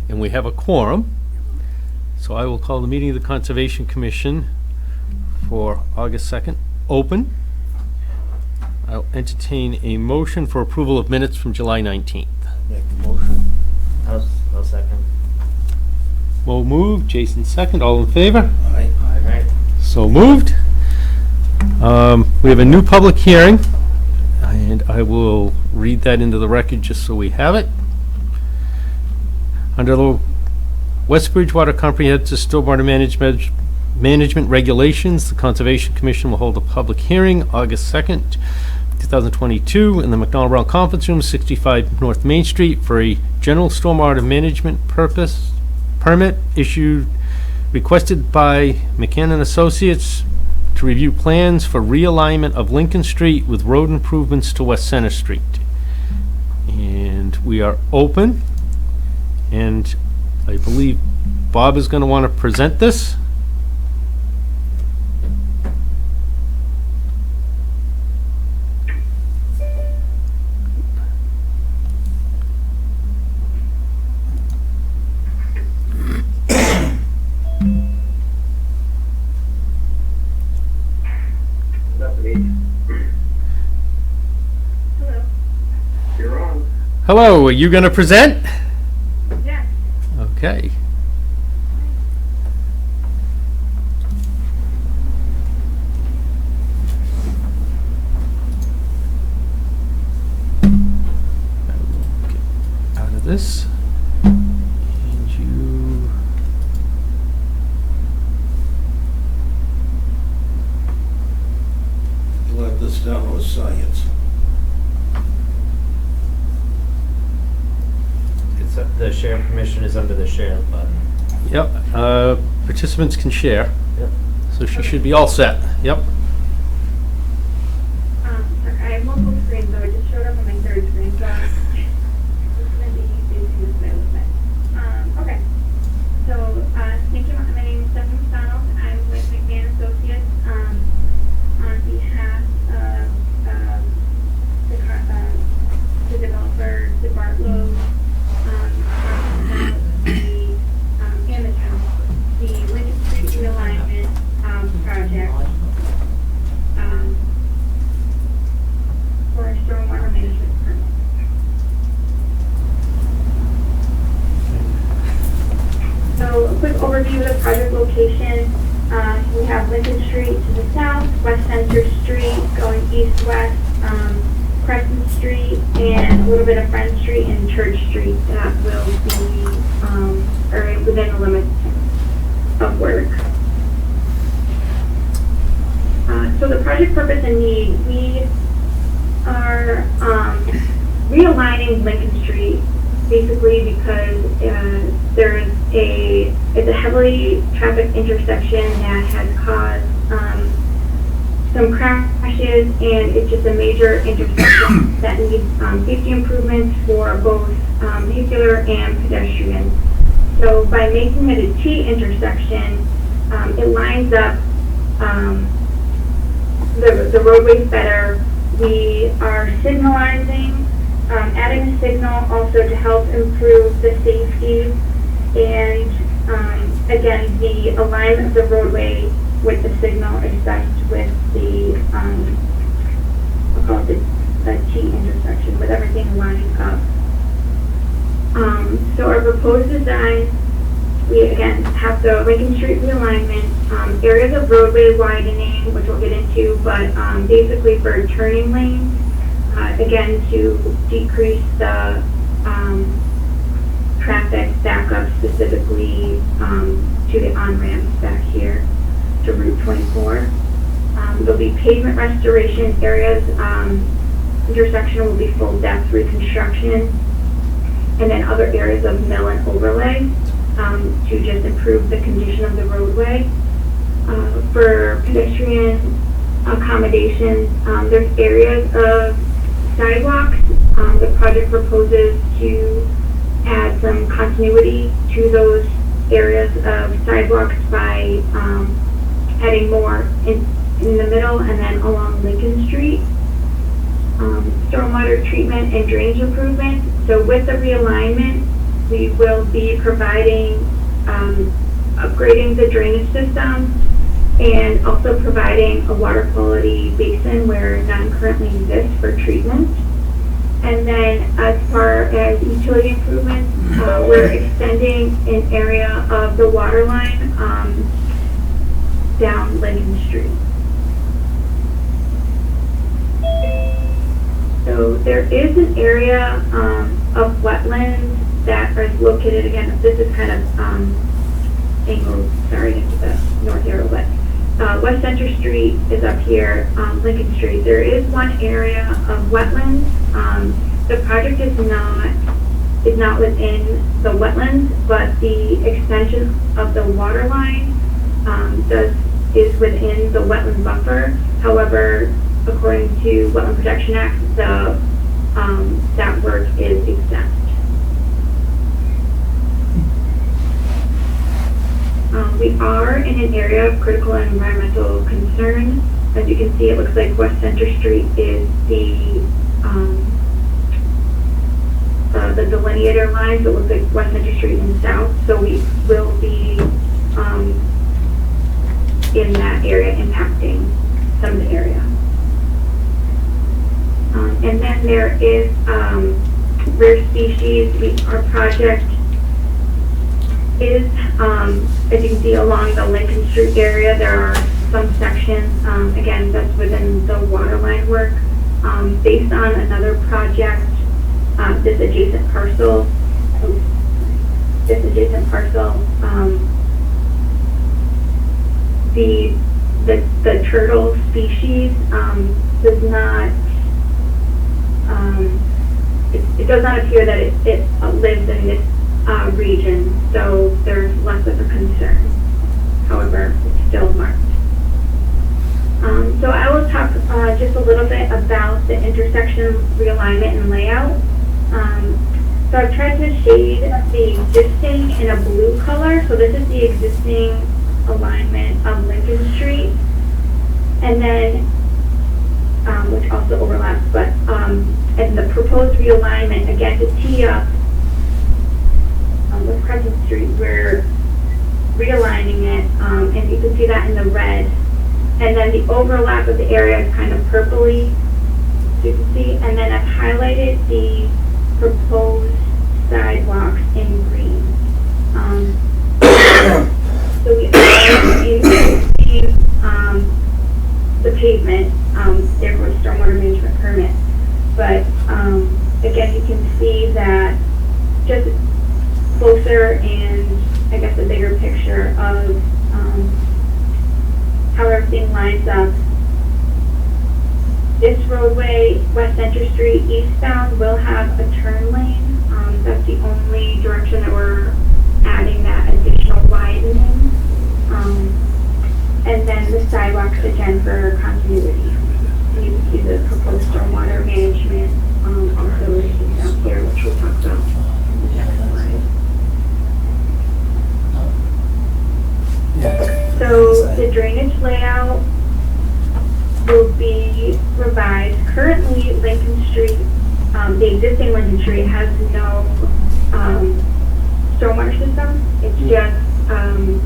and we have a quorum. So I will call the meeting of the Conservation Commission for August 2nd open. I'll entertain a motion for approval of minutes from July 19th. Make the motion. I'll second. Mo moved, Jason second, all in favor? Aye. Alright. So moved. We have a new public hearing, and I will read that into the record just so we have it. Under the West Bridgewater Comprehensive Stormwater Management Regulations, the Conservation Commission will hold a public hearing August 2nd, 2022 in the McDonald Brown Conference Room, 65 North Main Street, for a general stormwater management permit issued requested by McCann & Associates to review plans for realignment of Lincoln Street with road improvements to West Center Street. And we are open, and I believe Bob is going to want to present this. Hello. You're on. Hello, are you going to present? Yeah. Okay. I will get out of this. And you. You'll have this down with science. It's the share permission is under the share button. Yep, participants can share. Yep. So she should be all set. Yep. Sorry, I have multiple screens, so it just showed up on my third screen, so it's going to be easy to play with it. Okay. So, thank you. My name is Stephanie McDonald. I'm with McMahon Associates on behalf of the developer, the Bartlow, the Lincoln Street realignment project for a stormwater management permit. So a quick overview of the project location. We have Lincoln Street to the south, West Center Street going east-west, Crescent Street, and a little bit of Friend Street and Church Street that will be or within the limits of work. So the project purpose and need, we are realigning Lincoln Street basically because it's a heavily trafficked intersection that has caused some crashes, and it's just a major intersection that needs safety improvements for both vehicular and pedestrians. So by making it a T intersection, it lines up the roadways better. We are signalizing, adding a signal also to help improve the safety, and again, the alignment of the roadway with the signal is best with the, I'll call it the T intersection, with everything lining up. So our proposed design, we again have the Lincoln Street realignment, areas of roadway widening, which we'll get into, but basically for turning lanes, again to decrease the traffic backup, specifically to the on-ramps back here to Route 24. There'll be pavement restoration areas, intersection will be full depth reconstruction, and then other areas of mill and overlay to just improve the condition of the roadway. For pedestrian accommodations, there's areas of sidewalks. The project proposes to add some continuity to those areas of sidewalks by adding more in the middle and then along Lincoln Street. Stormwater treatment and drainage improvement. So with the realignment, We will be providing, upgrading the drainage system and also providing a water quality basin where none currently exists for treatment. And then as far as utility improvements, we're extending an area of the water line down Lincoln Street. So there is an area of wetlands that is located, again, this is kind of angled, sorry, into the north arrow, but West Center Street is up here, Lincoln Street. There is one area of wetlands. The project is not within the wetlands, but the extension of the water line is within the wetland buffer. However, according to Wetland Protection Act, that work is exempt. We are in an area of critical environmental concern. As you can see, it looks like West Center Street is the delineator line, so it looks like West Center Street and south. So we will be in that area, impacting some of the area. And then there is rare species. Our project is, as you can see, along the Lincoln Street area. There are some sections, again, that's within the water line work. Based on another project, this adjacent parcel, the turtle species does not, it does not appear that it lives in this region, so there's less of a concern. However, it's still marked. So I will talk just a little bit about the intersection realignment and layout. So I've tried to shade the existing in a blue color. So this is the existing alignment of Lincoln Street, and then which also overlaps, but and the proposed realignment, again, to tee up with Crescent Street, we're realigning it, and you can see that in the red. And then the overlap of the area is kind of purpley, so you can see. And then I've highlighted the proposed sidewalks in green. So we are increasing the pavement, therefore stormwater management permit. But again, you can see that just closer and I guess a bigger picture of how everything lines up. This roadway, West Center Street eastbound, will have a turn lane. That's the only direction that we're adding that additional widening. And then the sidewalks again for continuity. And you can see the proposed stormwater management also listed down here, which we'll talk about in the next slide. So the drainage layout will be revised. Currently, Lincoln Street, the existing Lincoln Street has no stormwater system. It's just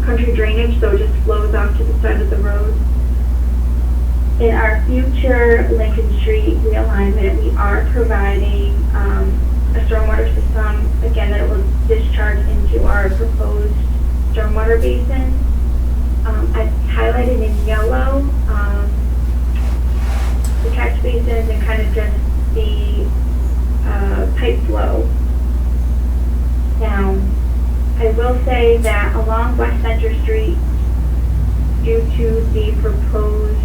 country drainage, so it just flows off to the side of the road. In our future Lincoln Street realignment, we are providing a stormwater system, again, that will discharge into our proposed stormwater basin. I've highlighted in yellow the catch basins and kind of just the pipe flow. Now, I will say that along West Center Street, due to the proposed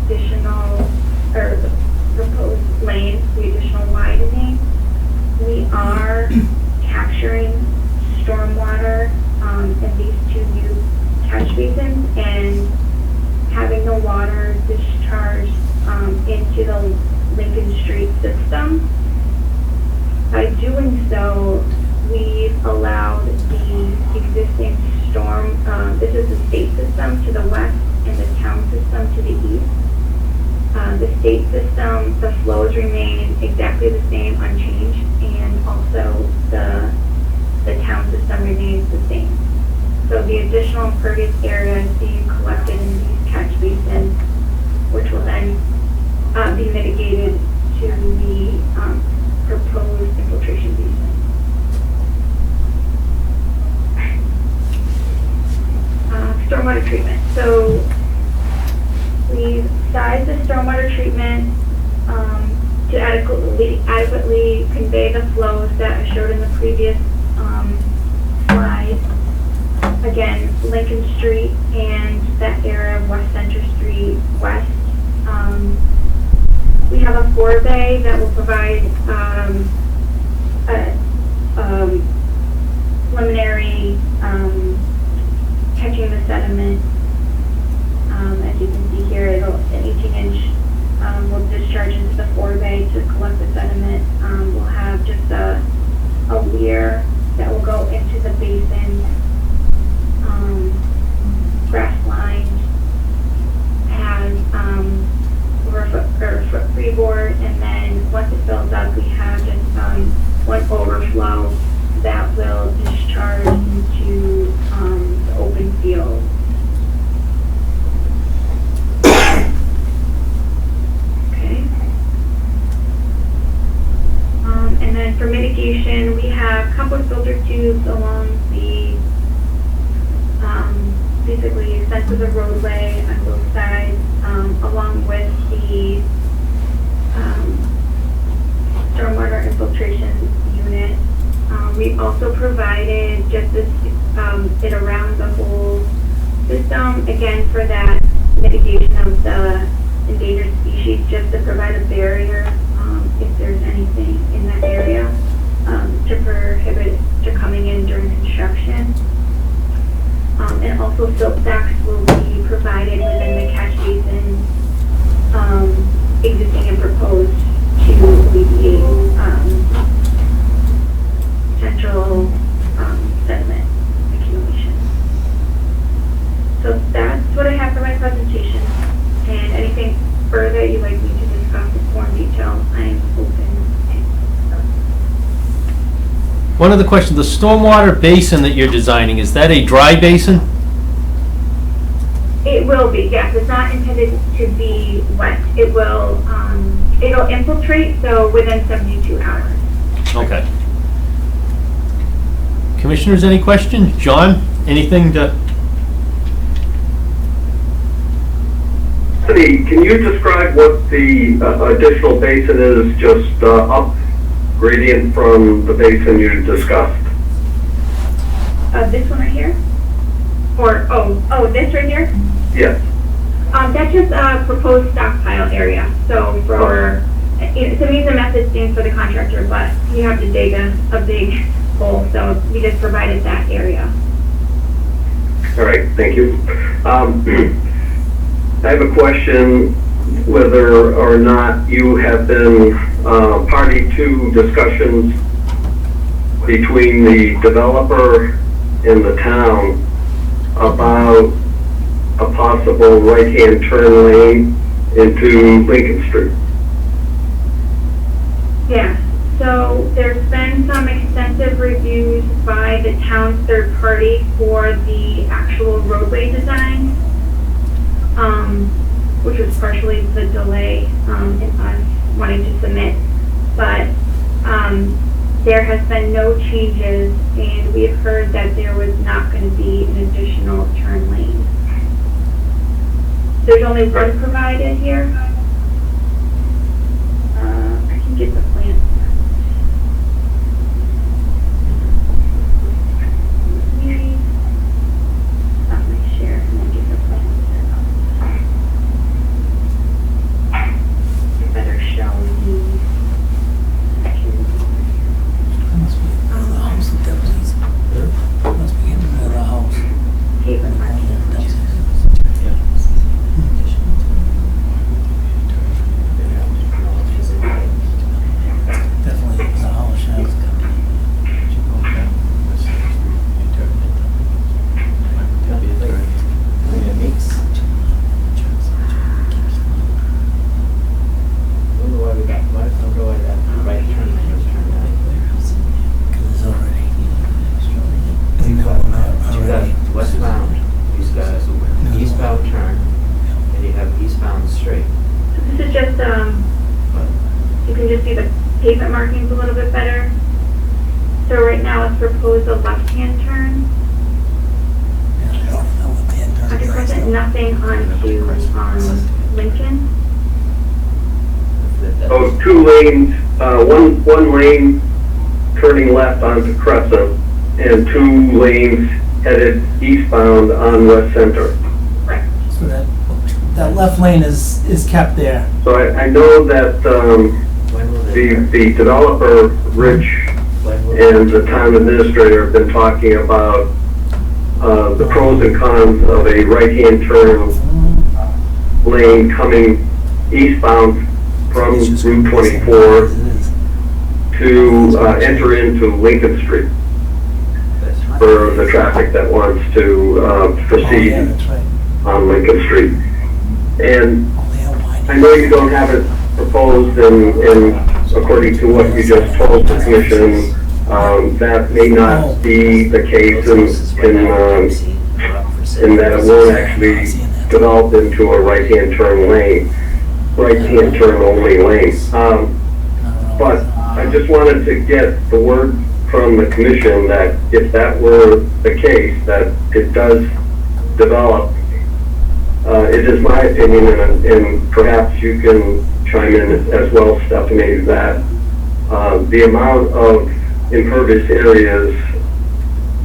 additional, or the proposed lanes, the additional widening, we are capturing stormwater in these two new catch basins and having the water discharged into the Lincoln Street system. By doing so, we've allowed the existing storm, this is the state system to the west and the town system to the east. The state system, the flows remain exactly the same, unchanged, and also the additional impervious areas being collected in these catch basins, which will then be mitigated to the proposed infiltration basin. Stormwater treatment. So we've sized the stormwater treatment to adequately convey the flows that I showed in the previous slide. Again, Lincoln Street and that area of West Center Street West. We have a forebay that will provide a preliminary catching the sediment. As you can see here, an 18-inch will discharge into the forebay to collect the sediment. We'll have just a weir that will go into the basin, grass-lined, has over a foot freeboard, and then once it fills up, we have just one overflow that will discharge into the open field. Okay. And then for mitigation, we have compost filter tubes along the basically extent of the roadway on both sides, along with the stormwater infiltration unit. We've also provided just this, it around the whole system, again for that mitigation of the endangered species, just to provide a barrier if there's anything in that area to prohibit it to coming in during construction. And also silt sacks will be provided within the catch basin, existing and proposed, to alleviate potential sediment accumulation. So that's what I have for my presentation. And anything further you'd like me to discuss in more detail, I'm open. One other question, the stormwater basin that you're designing, is that a dry basin? It will be, yes. It's not intended to be wet. It will, it'll infiltrate, so within 72 hours. Okay. Commissioners, any questions? John, anything to? Anthony, can you describe what the additional basin is, just up gradient from the basin you discussed? This one right here? Or, oh, this right here? Yes. That's just a proposed stockpile area. So for, it's a means and method stands for the contractor, but you have to dig a big hole, so we just provided that area. All right, thank you. I have a question whether or not you have been party to discussions between the developer and the town about a possible right-hand turn lane into Lincoln Street. Yeah, so there's been some extensive reviews by the town's third party for the actual roadway design, which was partially the delay in us wanting to submit. But there has been no changes, and we have heard that there was not going to be an additional turn lane. There's only one provided here. I can get the plan. Let me stop my share and then get the plan set up. You better show the section. Must be another house that that was. Must be another house. Pavement marking. So right now it's proposed a left-hand turn, Yeah, I don't know what the end turn is. 100%, nothing onto Lincoln. Oh, two lanes, one lane turning left onto Crescent, and two lanes headed eastbound on West Center. Right. So that left lane is kept there. So I know that When will they? the developer, Rich, When will and the town administrator have been talking about the pros and cons of a right-hand turn lane coming eastbound from It's just Route gonna be 24 as it is. to enter into Lincoln Street for the traffic that wants to Oh, yeah, proceed that's right. on Lincoln Street. And Oh, they are winding. I know you don't have it proposed, and according to what you just told the commission, that may not be the case in that it won't actually develop into a right-hand turn lane, right-hand turn only lane. But I just wanted to get the word from the commission that if that were the case, that it does develop. It is my opinion, and perhaps you can chime in as well, Stephanie, that the amount of impervious areas,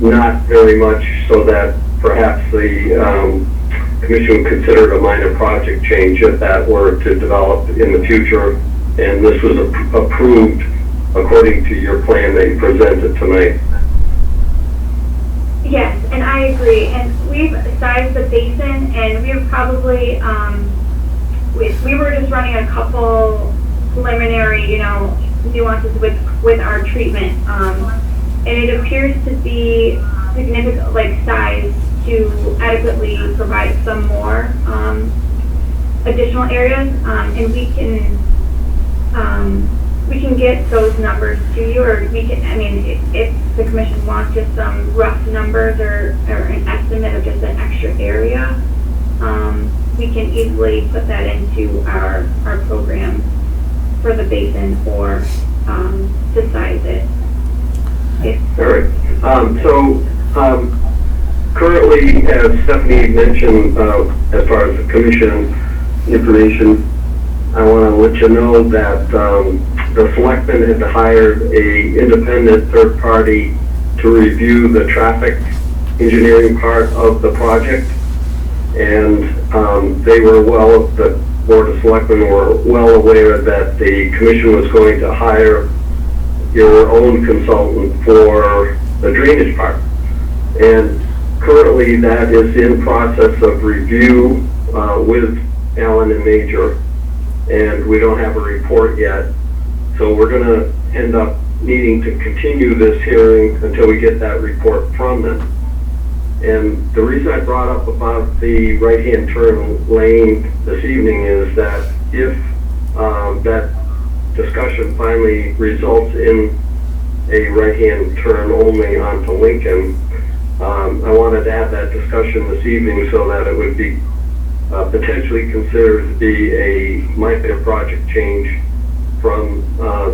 not very much, so that perhaps the commission would consider it a minor project change if that were to develop in the future, and this was approved according to your plan that you presented tonight. Yes, and I agree. And we've sized the basin, and we've probably, we were just running a couple preliminary, nuances with our treatment. And it appears to be significant, size to adequately provide some more, additional areas. And we can get those numbers to you, or we can, if the commission wants just some rough numbers or an estimate of just an extra area, we can easily put that into our program for the basin or to size it. All right. Currently, as Stephanie mentioned, as far as the commission information, I want to let you know that the selectmen had hired a independent third party to review the traffic engineering part of the project, and the Board of Selectmen were well aware that the commission was going to hire your own consultant for the drainage part. And currently that is in process of review with Allen and Major, and we don't have a report yet. So we're going to end up needing to continue this hearing until we get that report from them. And the reason I brought up about the right-hand turn lane this evening is that if that discussion finally results in a right-hand turn only onto Lincoln, I wanted to have that discussion this evening so that it would be potentially considered to be a minor project change from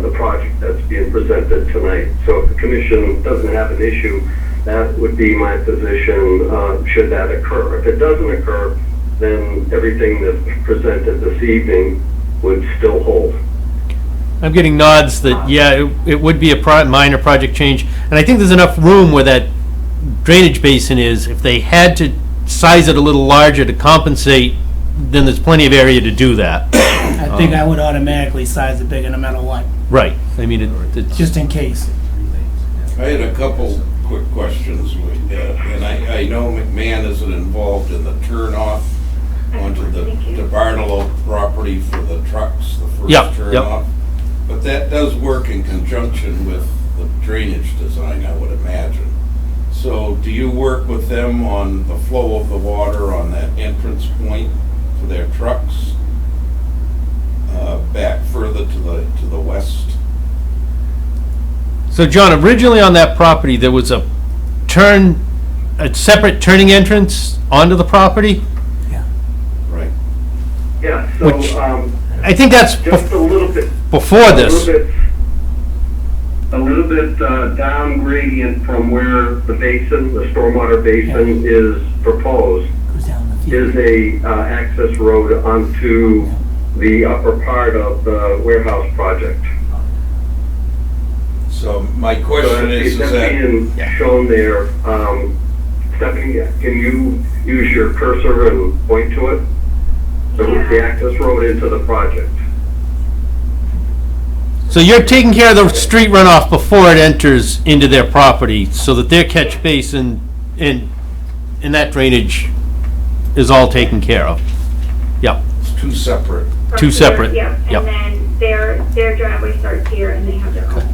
the project that's being presented tonight. So if the commission doesn't have an issue, that would be my position should that occur. If it doesn't occur, then everything that's presented this evening would still hold. I'm getting nods that, yeah, it would be a minor project change, and I think there's enough room where that drainage basin is. If they had to size it a little larger to compensate, then there's plenty of area to do that. I think I would automatically size it bigger no matter what, Right. I mean, it's just in case. I had a couple quick questions, and I know McMahon isn't involved in the turnoff onto the Thank you. Barnalow property for the trucks, the first Yep, turnoff. But that does work in conjunction with the drainage design, I would imagine. So do you work with them on the flow of the water on that entrance point for their trucks back further to the west? So, John, originally on that property, there was a separate turning entrance onto the property. Right. Yeah, so Which- I think that's just a little bit. before this. A little bit a little bit down gradient from where the basin, the stormwater basin is proposed, Goes down the field. is a access road onto the upper part of the warehouse project. So my So question is that's that, being shown there. Stephanie, can you use your cursor and point to it? The access road into the project. So you're taking care of the street runoff before it enters into their property, so that their catch basin and that drainage is all taken care of? Yep, it's two separate. Two separate, Yep, yep. and then their driveway starts here and they have their own.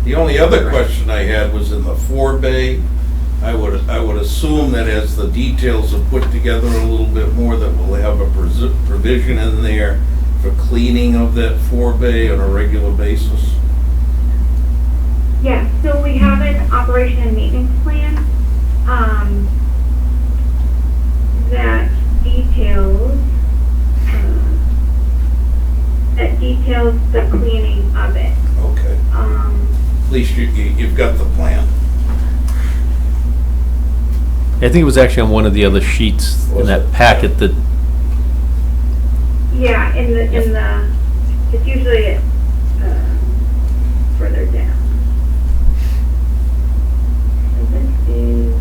The only other question I had was in the forebay. I would assume that as the details are put together a little bit more, that we'll have a provision in there for cleaning of that forebay on a regular basis. Yeah, so we have an operation and maintenance plan, that details the cleaning of it. Okay. At least you've got the plan. I think it was actually on one of the other sheets in Was that it? packet that, Yeah, it's usually further down. So this is,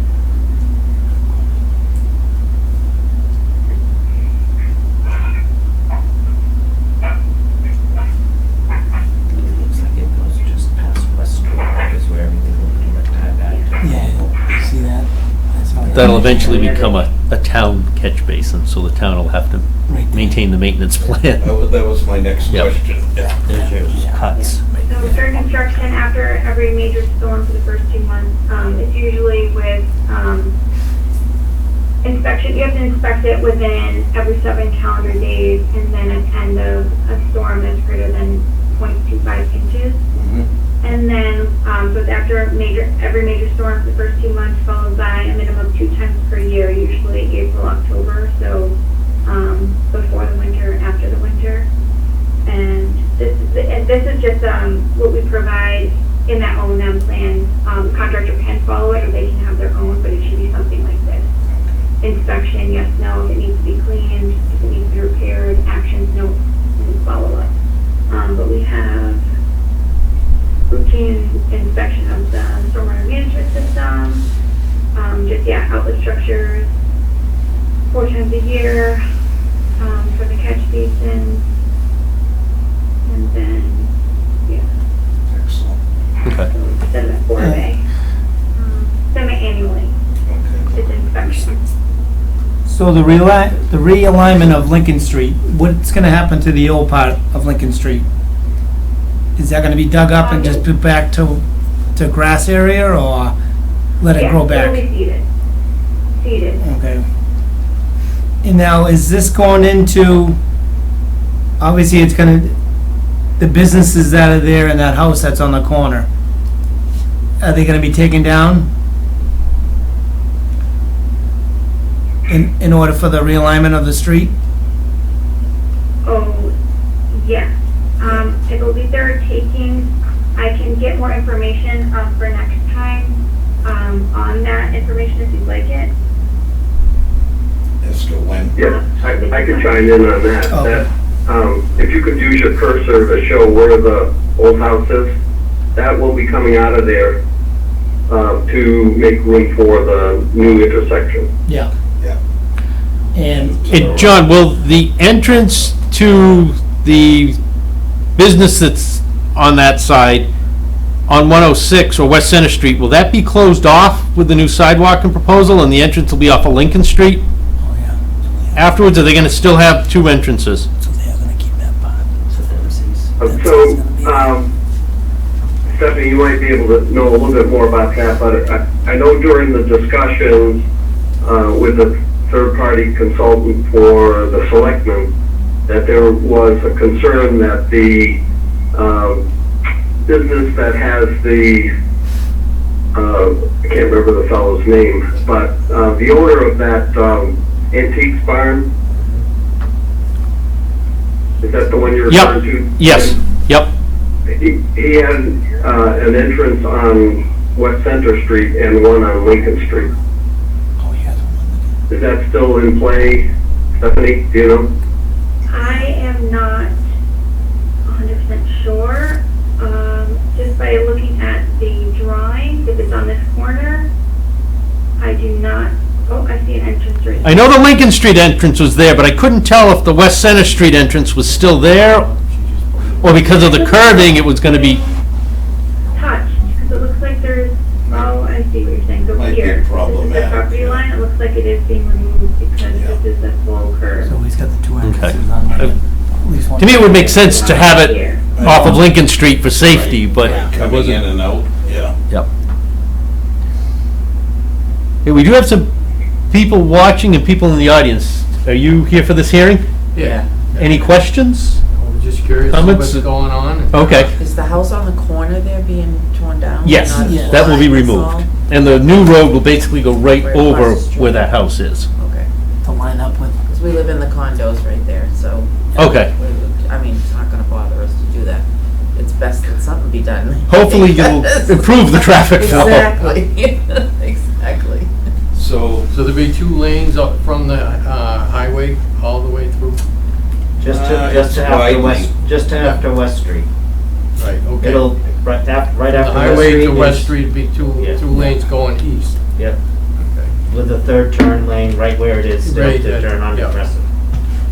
Looks like it goes just past West Road, is where everything will pretty much tie back to. Yeah, see that? That's how it- that'll eventually become a town catch basin, so the town will have to Right there. maintain the maintenance plan. That was my next Yep. question. Yeah. There's your cuts. so during construction, after every major storm for the first 2 months, it's usually with, inspection. You have to inspect it within every 7 calendar days, and then at the end of a storm that's greater than 0.25 inches. Mhm. And then, so it's after every major storm for the first 2 months, followed by a minimum of 2 times per year, usually April, October, so, before the winter, and after the winter. And this is just, what we provide in that O&M plan. Contractor can follow it, or they can have their own, but it should be something like this. Inspection, yes, no, if it needs to be cleaned, if it needs to be repaired, actions, no, and follow-up. But we have routine inspection of the stormwater management system, outlet structures 4 times a year, for the catch basin. And then, Excellent. Okay. so instead of a forebay, semi-annually, Okay. it's inspection. So the realignment of Lincoln Street, what's gonna happen to the old part of Lincoln Street? Is that gonna be dug up and just put back to grass area, or let it grow back? Yeah, it'll be seeded. Okay. And now, is this going into, obviously it's gonna, the businesses that are there in that house that's on the corner, are they gonna be taken down? In order for the realignment of the street? Oh, yes. I believe they're taking, I can get more information, for next time, on that information if you'd like it. As to when. Yeah, I could chime in on that. Okay. If you could use your cursor to show where the old house is, that will be coming out of there to make room for the new intersection. Yeah. Yeah. And, John, will the entrance to the business that's on that side, on 106 or West Center Street, will that be closed off with the new sidewalk and proposal, and the entrance will be off of Lincoln Street? oh yeah, Afterwards, are they gonna still have 2 entrances? so they are gonna keep that part. So Pharisees. Stephanie, you might be able to know a little bit more about that, but I know during the discussions with the third-party consultant for the selectmen, that there was a concern that the business that has the, I can't remember the fellow's name, but the owner of that antiques barn, is that the one you're referring to? Yes, yep. he had an entrance on West Center Street and one on Lincoln Street. Oh, he has one. Is that still in play, Stephanie? Do you know? I am not 100% sure. Just by looking at the drawings, if it's on this corner, I do not, oh, I see an entrance right I know the Lincoln Street entrance was there, but I couldn't tell if the West Center Street entrance was still there, or because of the curving, it was gonna be, touched, because it looks like there's, oh, I see what you're saying, so Might be here, this is the problematic, property yeah. line, it looks like it is being removed because Yeah. this is a full curve. So he's got the two Okay. entrances on there. At least one. to me, it would make sense to have it Here. off of Lincoln Street for safety, but it Coming in wasn't. and out, yeah. Yep. Hey, we do have some people watching and people in the audience. Are you here for this hearing? Yeah. Any questions? I'm just curious Comments? what's going on. Okay. Is the house on the corner there being torn down? Yes, Not Yeah. that will be line, that's all? removed. And the new road will basically go right Right over across the street. where that house is. Okay, To line up with. because we live in the condos right there, so. Okay. I mean, it's not gonna bother us to do that. It's best that something be done. Hopefully you'll improve the traffic flow. Exactly, exactly. So, So there'll be 2 lanes up from the highway all the way through? Just it's to after widening. West Street. Right, okay. It'll, right after The West Street. highway to West is- Street be two Yeah. lanes going east. Yep, Okay, with the third turn lane right where it is still Right, to turn onto yeah. Crescent.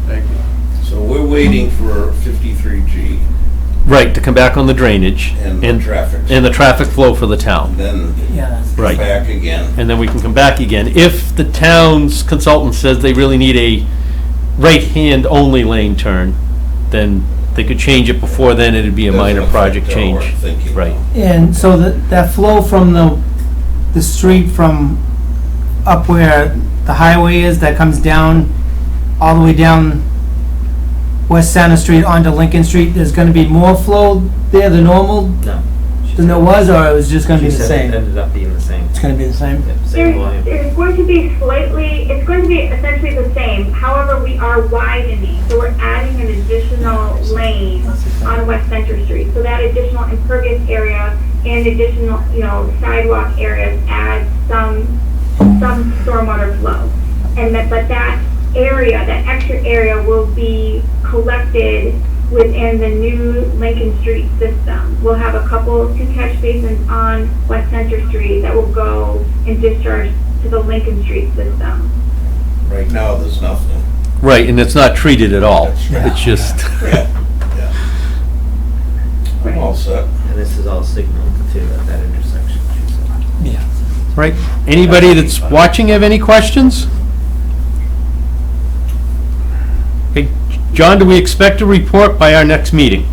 thank you. so we're waiting for 53G Right, to come back on the drainage and the traffic. and the traffic flow for the town. Then Yeah, that's. Right. back again. And then we can come back again. If the town's consultant says they really need a right-hand only lane turn, then they could change it before then, it'd be a minor Doesn't project affect our change. thinking, Right. though. And so that flow from the street from up where the highway is, that comes down, all the way down West Center Street onto Lincoln Street, there's gonna be more flow there than normal No. she than there said- was, or it was just gonna be she the said it same? ended up being the same. It's gonna be the same? Yep, same volume. There's going to be it's going to be essentially the same. However, we are widening, so we're adding an additional lane on West Center Street. So that additional impervious area and additional, sidewalk areas add some stormwater flow. But that area, that extra area will be collected within the new Lincoln Street system. We'll have a two catch basins on West Center Street that will go and discharge to the Lincoln Street system. Right now, there's nothing. Right, and it's not treated at all. That's right. It's just, Yeah, yeah. I'm all set. And this is all signaled too at that intersection, she said. Yeah. right. Anybody that's watching have any questions? Okay, John, do we expect a report by our next meeting?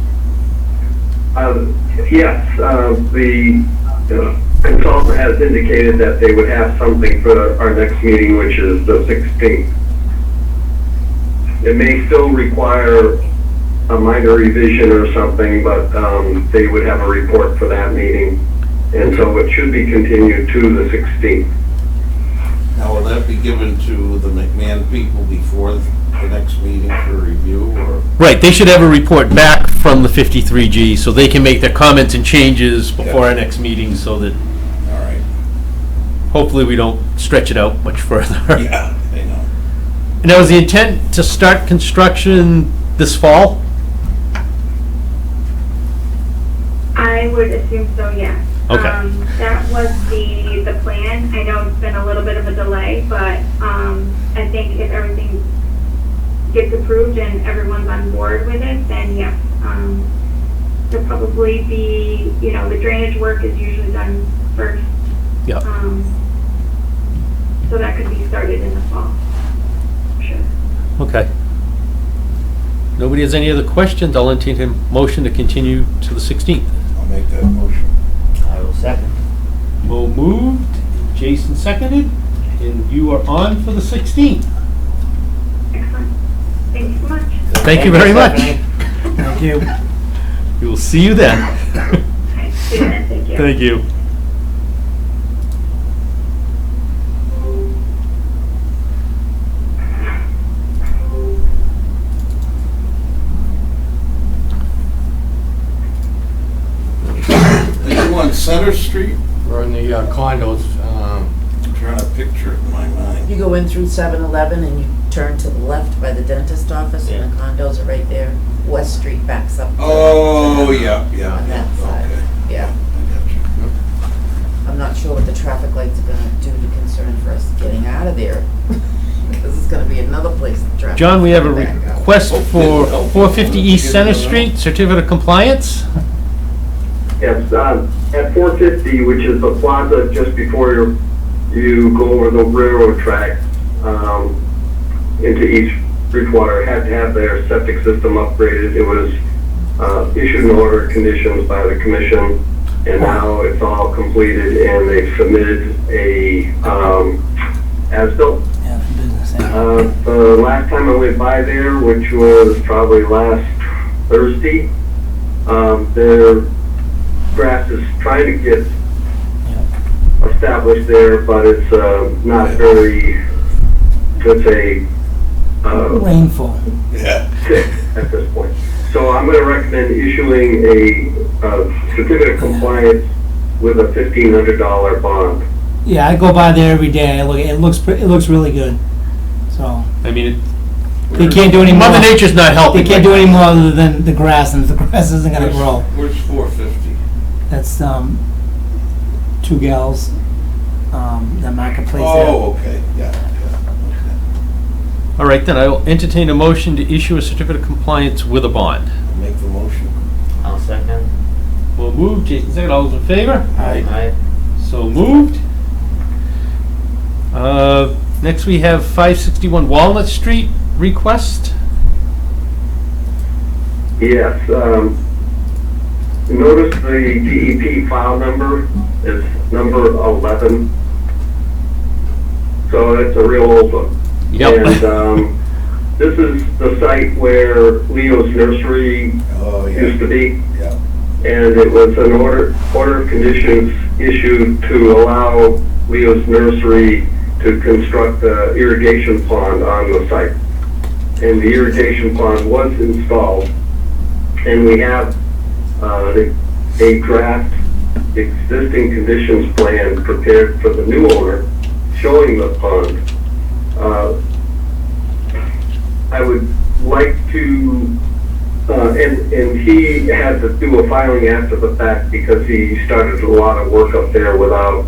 Yes, the consultant has indicated that they would have something for our next meeting, which is the 16th. It may still require a minor revision or something, but they would have a report for that meeting. And so it should be continued to the 16th. Now, will that be given to the McMahon people before the next meeting for review, or? Right, they should have a report back from the 53G, so they can make their comments and changes before our next meeting, so that All right. hopefully we don't stretch it out much further. Yeah, I know. Now, is the intent to start construction this fall? I would assume so, yes. Okay. That was the plan. I know it's been a little bit of a delay, but I think if everything gets approved and everyone's on board with it, then yes. There'll probably be, the drainage work is usually done first. Yeah. So that could be started in the fall. Sure. Okay. Nobody has any other questions? I'll entertain a motion to continue to the 16th. I'll make that motion. I will second. Mo moved, Jason seconded, and you are on for the 16th. Excellent. Thank you so much. Thank you very much. Stephanie. Thank you. We will see you then. All right, see you then. Thank you. Thank you. on Center Street? Or in the condos, I'm trying to picture it in my mind. You go in through 7-Eleven and you turn to the left by the dentist office and the condos are right there. West Street backs up. Oh, yeah, yeah. On that side, Okay. yeah. I got you. I'm not sure what the traffic lights are gonna do to concern for us getting out of there. Because it's gonna be another place to traffic. John, we have a back up. request for 450 East Center Street, certificate of compliance. Yes, at 450, which is the plaza just before you go over the railroad tracks into East Bridgewater, had to have their septic system upgraded. It was issued an order of conditions by the commission, and now it's all completed, and they've submitted a as-built. Yeah, for business. The last time I went by there, which was probably last Thursday, their grass is trying to get established there, but it's not very, let's say, Rainfall. Yeah. thick at this point. So I'm going to recommend issuing a certificate of compliance with a $1,500 bond. Yeah, I go by there every day. I look. It looks really good. So I mean, they can't do any more. Mother Nature's not helping. They can't do any more other than the grass, and the grass isn't gonna grow. Where's 450? That's two gals, the marketplace Oh, okay, yeah, yeah, All right, then I will entertain a motion to issue a certificate of compliance with a bond. okay. Make the motion. I'll second. We'll move. Jason second. All those in favor? Aye. So moved. Next we have 561 Walnut Street request. Yes, notice the DEP file number is number 11. So it's a real old one. Yep. And this is the site where Leo's Nursery Oh, used to yeah, be. yeah. And it was an order of conditions issued to allow Leo's Nursery to construct an irrigation pond on the site. And the irrigation pond was installed, and we have a draft existing conditions plan prepared for the new owner showing the pond. I would like to, and he had to do a filing after the fact because he started a lot of work up there without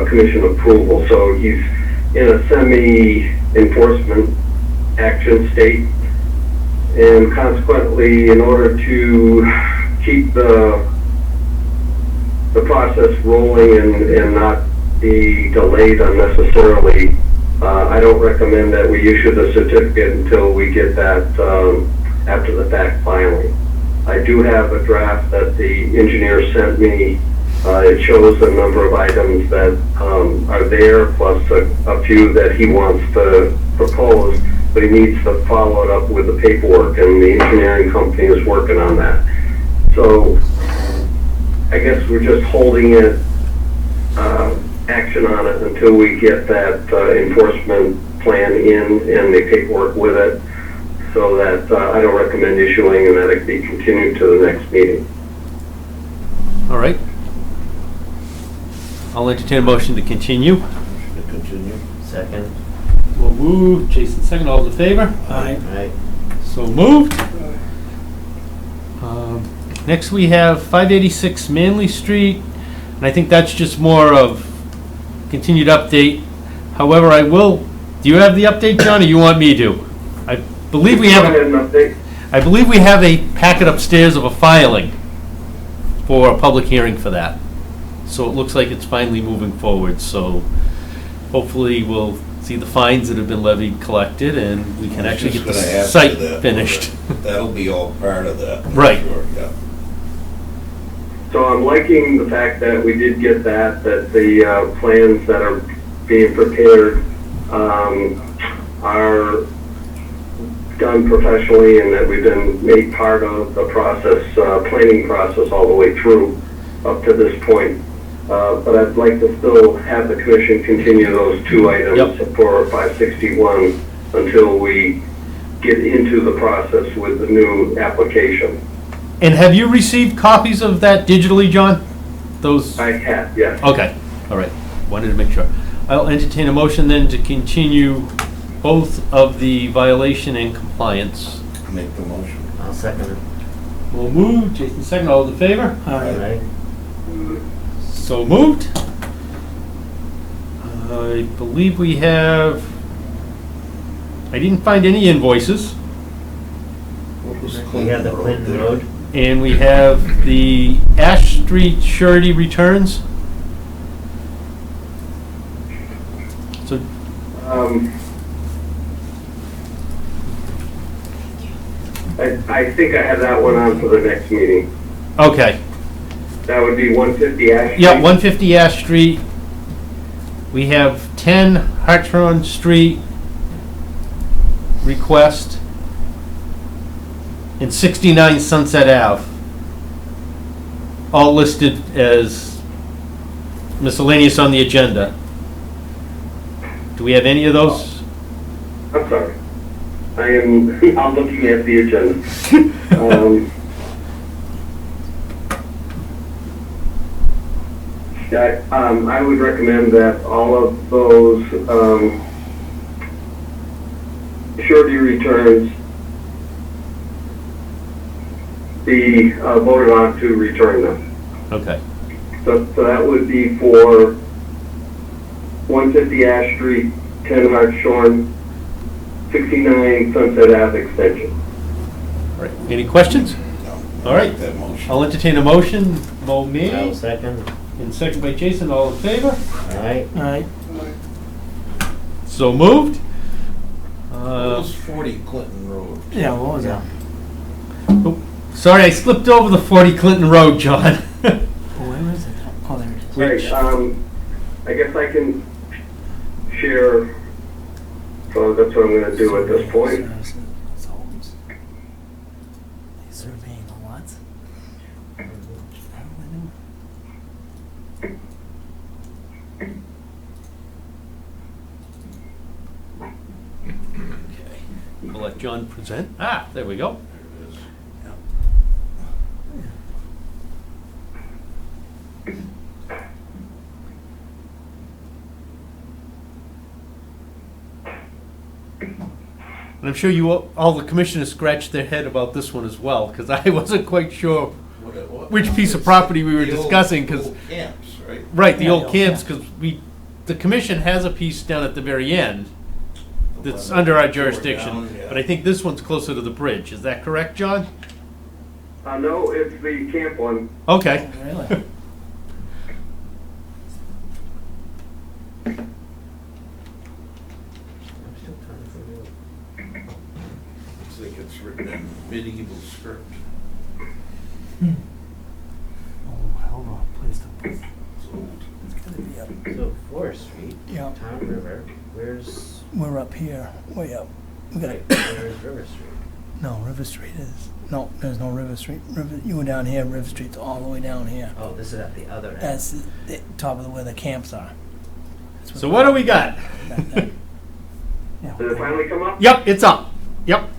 commission approval. So he's in a semi-enforcement action state. And consequently, in order to keep the process rolling and not be delayed unnecessarily, I don't recommend that we issue the certificate until we get that after the fact filing. I do have a draft that the engineer sent me. It shows a number of items that are there, plus a few that he wants to propose, but he needs to follow it up with the paperwork, and the engineering company is working on that. So I guess we're just holding it, action on it until we get that enforcement plan in and the paperwork with it, so that I don't recommend issuing, and that it be continued to the next meeting. All right. I'll entertain a motion to continue. Motion to continue. Second. We'll move. Jason second. All those in favor? Aye. Aye. So moved. Next we have 586 Manley Street, and I think that's just more of continued update. However, do you have the update, John, or you want me to? I believe we Go have ahead and update. I believe we have a packet upstairs of a filing for a public hearing for that. So it looks like it's finally moving forward, so hopefully we'll see the fines that have been levied collected, and we can I was actually just get the gonna ask site you that, finished. That'll be all part of that. I'm Right. sure, yeah. So I'm liking the fact that we did get that the plans that are being prepared are done professionally, and that we've been made part of the process, planning process all the way through up to this point. But I'd like to still have the commission continue those two items Yep. for 561 until we get into the process with the new application. And have you received copies of that digitally, John? those? I have, yes. Okay, all right, wanted to make sure. I'll entertain a motion then to continue both of the violation and compliance. Make the motion. I'll second it. We'll move, Jason second, all in favor? Aye. So moved. I believe we have, I didn't find any invoices, We have the Clinton Road. and we have the Ash Street surety returns. So, I think I have that one on for the next meeting. okay, That would be 150 Ash Street. yeah, 150 Ash Street. We have 10 Hartshorn Street request and 69 Sunset Ave. All listed as miscellaneous on the agenda. Do we have any of those? I'm sorry. I'm looking at the agenda. I would recommend that all of those surety returns be voted on to return them. Okay. So that would be for 150 Ash Street, 10 Hartshorn, 69 Sunset Ave extension. All right. Any questions? No. All right. Make that motion. I'll entertain a motion. Mo I'll made second. and second by Jason. All in favor? Aye. Alright, So moved. What was 40 Clinton Road? yeah, what was that? Oh, sorry, I slipped over the 40 Clinton Road, John. Oh, where is it? Oh, there it is. Right, I guess I can share, so that's what I'm gonna do at this point. Services, homes. Surveying the lots. Okay. We'll let John present. Ah, there we go. There it is. And I'm sure you, all the commissioners scratched their head about this one as well, because I wasn't quite sure which piece of property we were The old- discussing, 'cause- old camps, right? right, the Yeah, old the camps, old because the commission has a piece down at the very end The that's one under our that tore jurisdiction, down, yeah. but I think this one's closer to the bridge. Is that correct, John? No, it's the camp one. Okay. Oh, really? I'm still trying to figure out. Looks like it's written in medieval script. Oh, hell of a place to put it. It's old. It's gotta be up. So Forest Street, Yeah, Town River, where's, we're up here, way up. We gotta, where's River Street? no, River Street is, no, there's no River Street. River, you were down here, River Street's all the way down here. Oh, this is at the other end. That's the top of where the camps are. That's So what do we got? Yeah. Did it finally come up? Yep, it's up. Yep.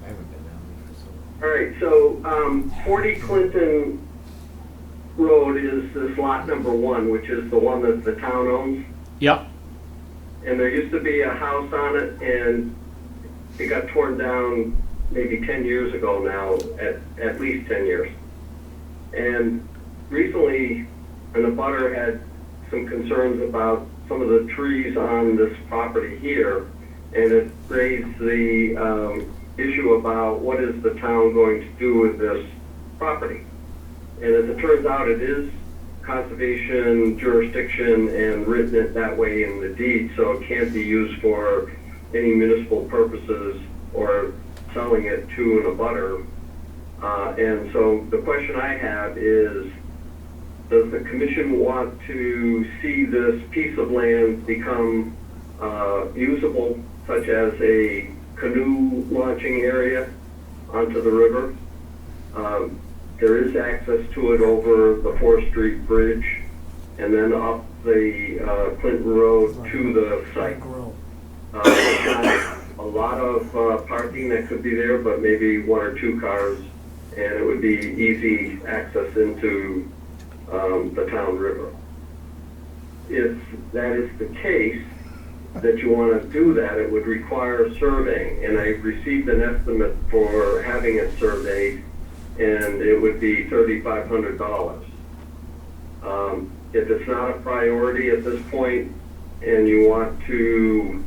I haven't been down there for so long. All right, so 40 Clinton Road is this lot number 1, which is the one that the town owns. Yep. And there used to be a house on it, and it got torn down maybe 10 years ago now, at least 10 years. And recently, an abutter had some concerns about some of the trees on this property here, and it raised the issue about what is the town going to do with this property. And as it turns out, it is conservation jurisdiction and written it that way in the deed, so it can't be used for any municipal purposes or selling it to an abutter. And so the question I have is, does the commission want to see this piece of land become usable, such as a canoe launching area onto the river? There is access to it over the 4th Street Bridge and then up the Clinton Road to the site. Grow. There's not a lot of parking that could be there, but maybe 1 or 2 cars, and it would be easy access into the town river. If that is the case, that you want to do that, it would require surveying, and I received an estimate for having it surveyed, and it would be $3,500. If it's not a priority at this point, and you want to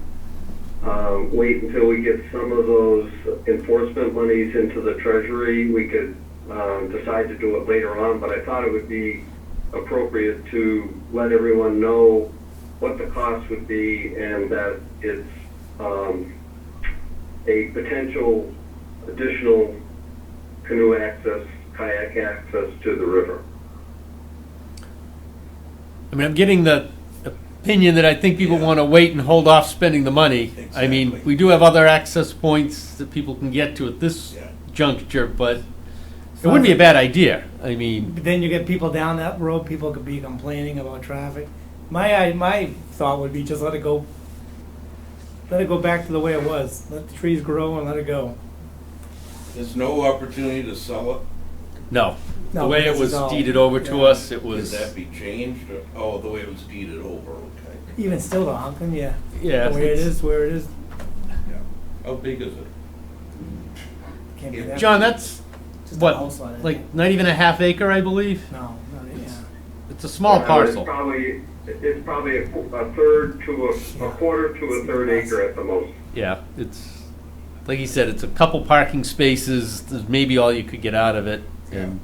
wait until we get some of those enforcement monies into the treasury, we could decide to do it later on, but I thought it would be appropriate to let everyone know what the cost would be and that it's a potential additional canoe access, kayak access to the river. I mean, I'm getting the opinion that I think people Yeah. want to wait and hold off spending the money. I mean, Exactly. we do have other access points that people can get to at this Yeah. juncture, but it wouldn't be a bad idea. I mean, But then you get people down that road, people could be complaining about traffic. My thought would be just let it go back to the way it was. Let the trees grow and let it go. There's no opportunity to sell it? no. The No, way it because was it's all- deeded over to yeah. us, it Could was, that be changed? Oh, the way it was deeded over, okay. Even still though, how come you, yeah. the way it it's- is, where it is, Yeah. How big is it? can't be Yeah. that. John, that's, Just a what, house lot, I like think. not even a half acre, I believe? No, not, yeah. It's a small parcel. It's probably a third to a quarter to a third acre at the most. Yeah, it's, like he said, it's a couple parking spaces, there's maybe all you could get out of it. And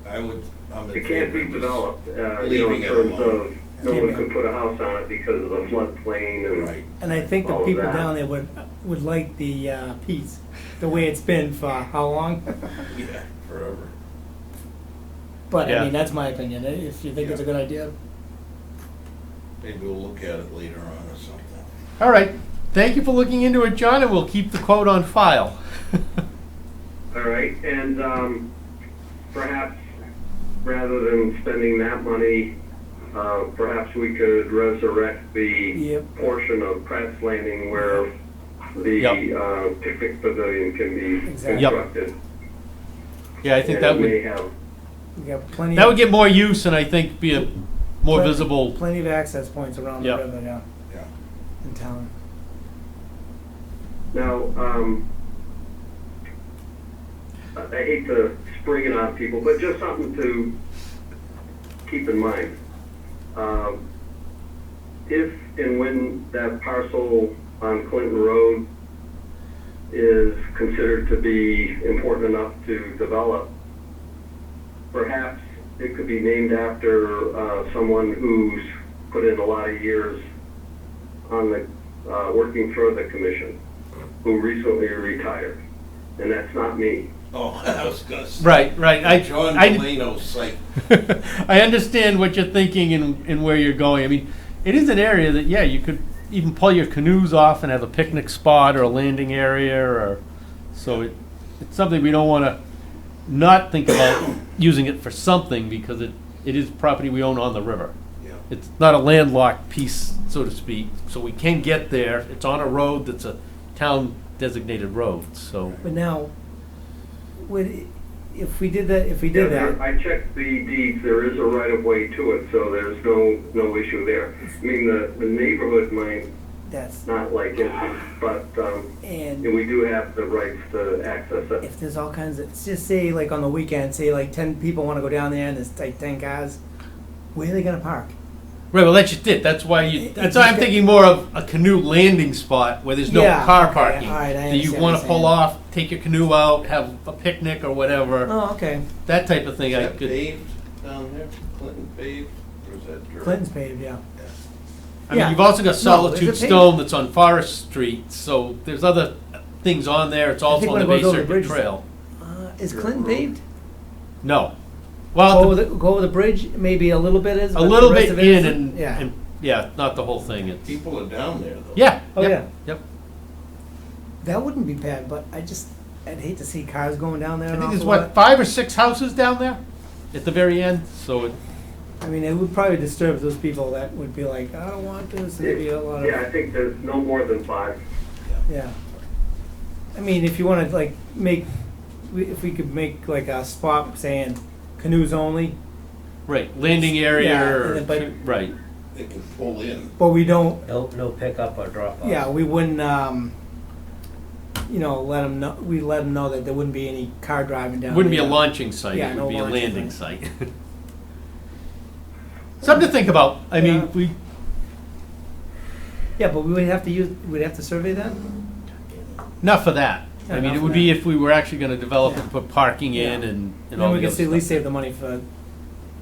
I would, I'm in It can't be favor of developed, in leaving it terms alone. of, no one could put a house on it because of the floodplain and. Right. And I think the All of people that. down there would like the peace, the way it's been for how long? Yeah, forever. But Yeah. I mean, that's my opinion. If you think it's a good idea, Maybe we'll look at it later on or something. all right, thank you for looking into it, John, and we'll keep the quote on file. All right, and perhaps rather than spending that money, perhaps we could resurrect the Yep. portion of Pratt's Landing where the picnic pavilion can be Exactly. Yep. constructed. Yeah, I think And that it may would, have, we got plenty. that would get more use and I think be a more plenty- visible. Plenty of access points around the Yep. river, yeah, Yeah. in town. now, I hate to spring it on people, but just something to keep in mind. If and when that parcel on Clinton Road is considered to be important enough to develop, perhaps it could be named after someone who's put in a lot of years on the, working for the commission, who recently retired, and that's not me. Oh, I was gonna say. Right. John I Delano's site. I understand what you're thinking and where you're going. I mean, it is an area that, yeah, you could even pull your canoes off and have a picnic spot or a landing area or, so it's something we don't want to not think about using it for something because it is property we own on the river. Yeah. It's not a landlocked piece, so to speak, so we can get there. It's on a road that's a town designated road, so. But now, if we did that, Yeah, I checked the deeds, there is a right of way to it, so there's no issue there. I mean, the neighborhood might that's, not like it, but, and we do have the rights to access it. if there's all kinds of, just say like on the weekend, say like 10 people want to go down there and there's like 10 cars, where are they gonna park? Right, well, that's just it. That's why that's why I'm thinking more of a canoe landing spot where there's no Yeah, car okay, parking. all right, I that you understand want what to you're pull saying. off, take your canoe out, have a picnic or whatever. Oh, okay. That type of thing. Is I that could. paved down there? Clinton paved? Or is that dirt? Clinton's paved, yeah. I mean, Yeah. you've also got No, Solitude is it paved? Stone that's on Forest Street, so there's other things on there. It's also think on the when it Bay goes over the Circuit bridge- Trail. Is Clinton paved? No, well, Go over the bridge, maybe a little bit is. a but little the rest bit of it in isn't? and Yeah. yeah, not the whole thing. It's, People are down there though. yeah. Oh, yep, yeah. Yep. That wouldn't be bad, but I'd hate to see cars going down there. I an think there's awful what lot. 5 or 6 houses down there at the very end. So it, I mean, it would probably disturb those people that would be like, I don't want this, and there'd be a lot Yeah, I of, think there's no more than 5. Yeah. I mean, if you wanna like if we could make like a spot saying canoes only, Right, landing area Yeah, or, and then- right. They can pull in. but we don't, No pickup or drop off. yeah, we wouldn't, let them know, we let them know that there wouldn't be any car driving down. Wouldn't be a there. launching site, Yeah, it no would be a launching landing site. Something to think about. I Yeah. mean, we, Yeah, but we'd have to survey that? not for that. Yeah, I mean, not it for would be that. if we were actually gonna develop Yeah. and put parking in Yeah. and Then all we the could other at least stuff. save the money for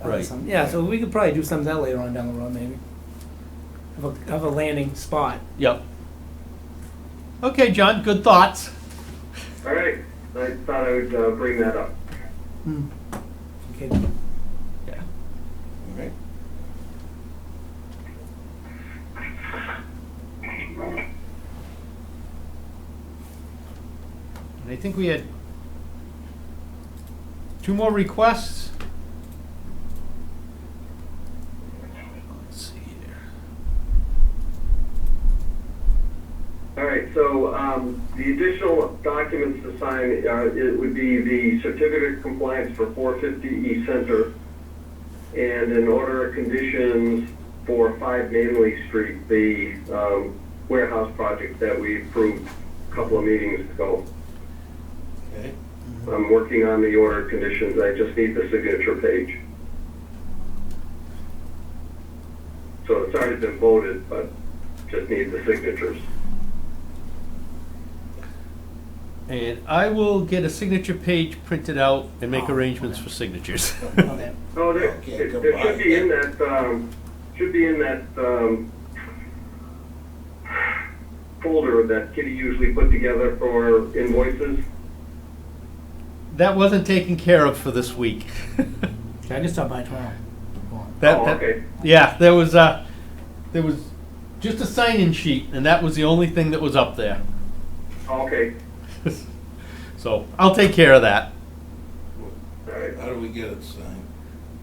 Right. something. Yeah, so we could probably do something that later on down the road, maybe. Have a landing spot. Yep. Okay, John, good thoughts. All right, I thought I would bring that up. Okay. Yeah. Okay. And I think we had 2 more requests. Let's see here. All right, so the additional documents to sign, it would be the certificate of compliance for 450 East Center and an order of conditions for 5 Manley Street, the warehouse project that we approved a couple of meetings ago. Okay. I'm working on the order of conditions, I just need the signature page. So it's already been voted, but just need the signatures. And I will get a signature page printed out and make Oh, arrangements okay. for signatures. Okay. Oh, there Okay, there goodbye. should be in that folder that Kitty usually put together for invoices. That wasn't taken care of for this week. Okay, I can stop by tomorrow. Oh, okay. Yeah, there was just a sign-in sheet, and that was the only thing that was up there. Okay, So I'll take care of that. all right. How do we get it signed?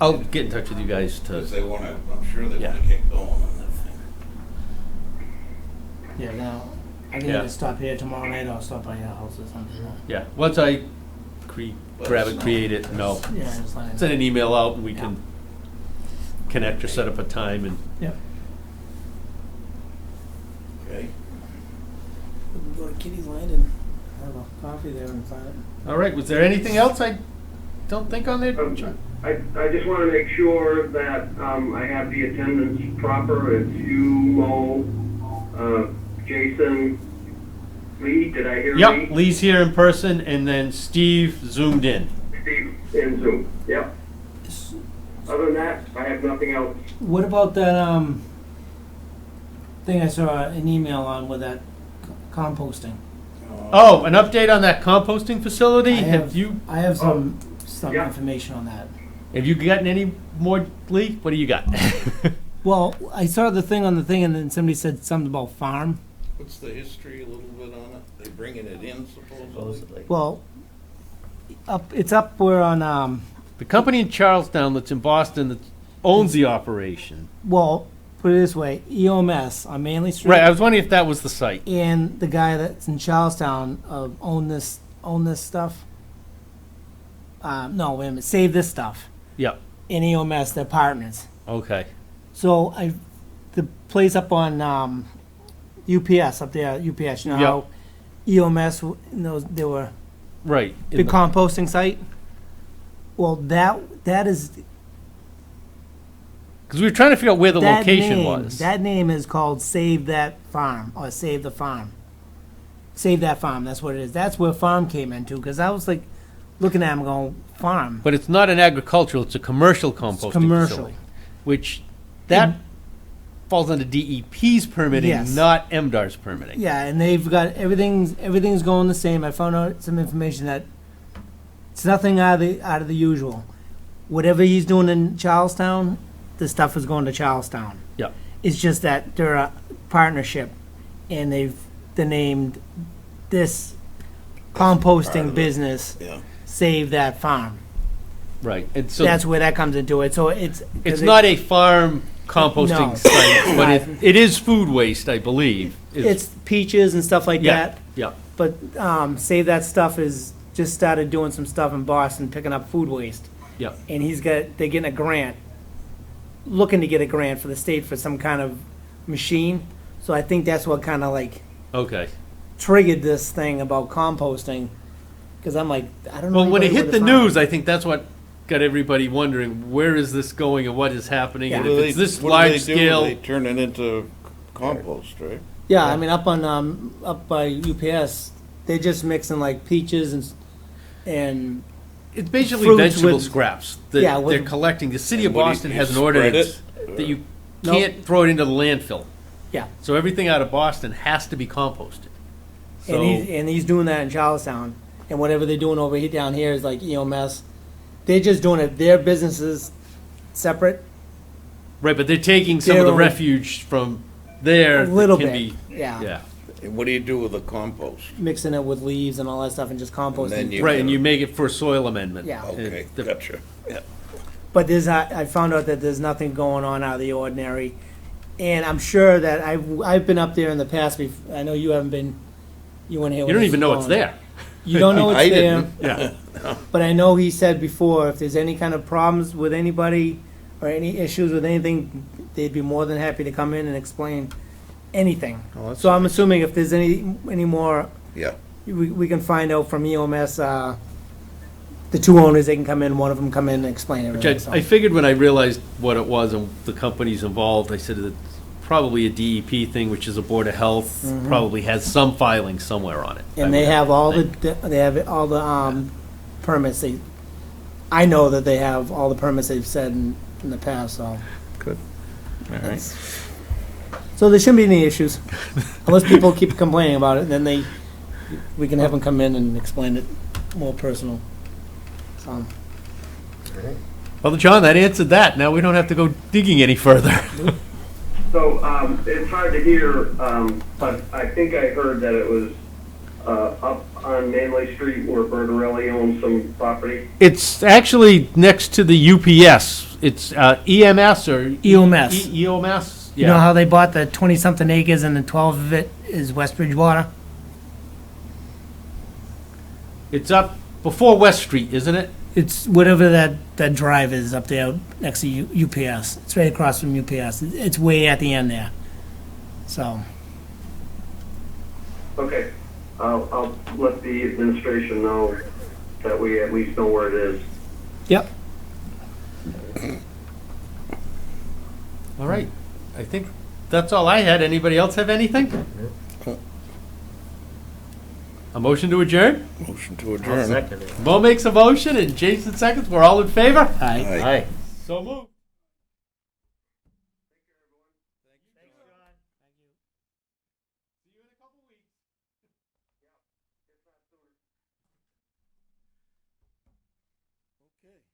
I'll get in touch with you guys Because to. they want to, I'm sure they Yeah. want to get going on that thing. Yeah, now, I can Yeah. either stop here tomorrow night or stop by your house or something. Yeah, once I grab it, us create know. it, no. Yeah, just let it. Send an email out and we can connect or set up a time and. Yeah. Okay. We can go to Kitty's Land and have a coffee there and sign it. All right, was there anything else I don't think on there? John? I just want to make sure that I have the attendance proper. It's you, Mo, Jason, Lee, did I hear Lee? Yep, Lee's here in person and then Steve zoomed in. Steve in Zoom, yep. Other than that, I have nothing else. What about that, thing I saw an email on with that composting? Oh, an update on that composting facility? I Have you some Yeah. information on that. gotten any more, Lee? What do you got? Well, I saw the thing on the thing and then somebody said something about farm. What's the history a little bit on it? They bringing it in supposedly? Supposedly. Well, it's up where on, The company in Charlestown that's in Boston that owns the operation. well, put it this way, EOMS on Manley Street. Right, I was wondering if that was the site. And the guy that's in Charlestown own this stuff. No, wait a minute, Save This Stuff. Yep, In EOMS, they're partners. okay. So the place up on UPS up there, UPS. You know how EOMS, they were Right. in big the- composting site. Well, that is Because we were trying to figure out where the that location name, was. That name is called Save That Farm or Save the Farm. Save That Farm. That's what it is. That's where farm came into because I was like looking at him going farm. But it's not an agricultural, it's a commercial composting commercial. facility. Which, that falls under DEP's permitting, Yes. not MDR's permitting. Yeah, and they've got everything's going the same. I found out some information that it's nothing out of the usual. Whatever he's doing in Charlestown, the stuff is going to Charlestown. Yep. It's just that they're a partnership, and they're named this part composting of it. business Yeah. Save That Farm. Right, and so That's where that comes into it. So it's it's not a farm composting No. site, but it is food waste, I believe. It's peaches and stuff like Yeah, that. yeah, But Save That Stuff is just started doing some stuff in Boston, picking up food waste. yeah. And they're getting a grant, looking to get a grant for the state for some kind of machine. So I think that's what kind of like Okay. triggered this thing about composting. Because I'm like, I don't know. Well, when it anybody hit the with a farm. news, I think that's what got everybody wondering, where is this going and what is happening? Yeah. And What do if it's this what do large they do? scale, They turn it into compost, right? Yeah, I mean, up by UPS, they're just mixing like peaches and it's basically fruits vegetable with- scraps that yeah, with- they're collecting. The city of And what do you- Boston you has an spread ordinance it? that you No. can't throw it into the landfill. yeah. So everything out of Boston has to be composted. So, And he's doing that in Charlestown. And whatever they're doing over here down here is like EMS. They're just doing it. Their businesses separate right, but they're taking some of Their the own- refuge from there. a that little can bit. be- Yeah. Yeah, And what do you do with the compost? Mixing it with leaves and all that stuff and just composting. then you- right, and you make it for soil amendment. Yeah. Okay, The- gotcha. Yeah. But I found out that there's nothing going on out of the ordinary. And I'm sure that I've been up there in the past. I know you haven't been. You weren't here. You when don't this even was know it's going. there. You don't know it's I there. didn't. Yeah. But I know he said before, if there's any kind of problems with anybody or any issues with anything, they'd be more than happy to come in and explain anything. Oh, that's So I'm assuming if there's any more, Yeah. we can find out from EOMS, the two owners, they can come in, one of them come in and explain Which everything. I so. figured when I realized what it was and the companies involved, I said it's probably a DEP thing, which is a Board of Health, probably has some filing somewhere on it. I And they would have all think. the permits. I know that they have all the permits they've said in the past, so. Good. All right. So there shouldn't be any issues, unless people keep complaining about it, then we can have them come in and explain it more personal. So, Well, John, that answered that. Now we don't have to go digging any further. So, it's hard to hear, but I think I heard that it was, up on Manley Street where Bertarelli owns some property. It's actually next to the UPS. It's EMS or EOMS. EOMS? you know how they bought the 20-something acres and the 12 of it is West Bridgewater? It's up before West Street, isn't it? It's whatever that drive is up there next to UPS. It's right across from UPS. It's way at the end there. So, Okay, I'll let the administration know that we at least know where it is. yep. All right. I think that's all I had. Anybody else have anything? A motion to adjourn? Motion to I'll adjourn. second it. Mo makes a motion and Jason seconds. We're all in favor? Aye. Aye. So moved. Okay.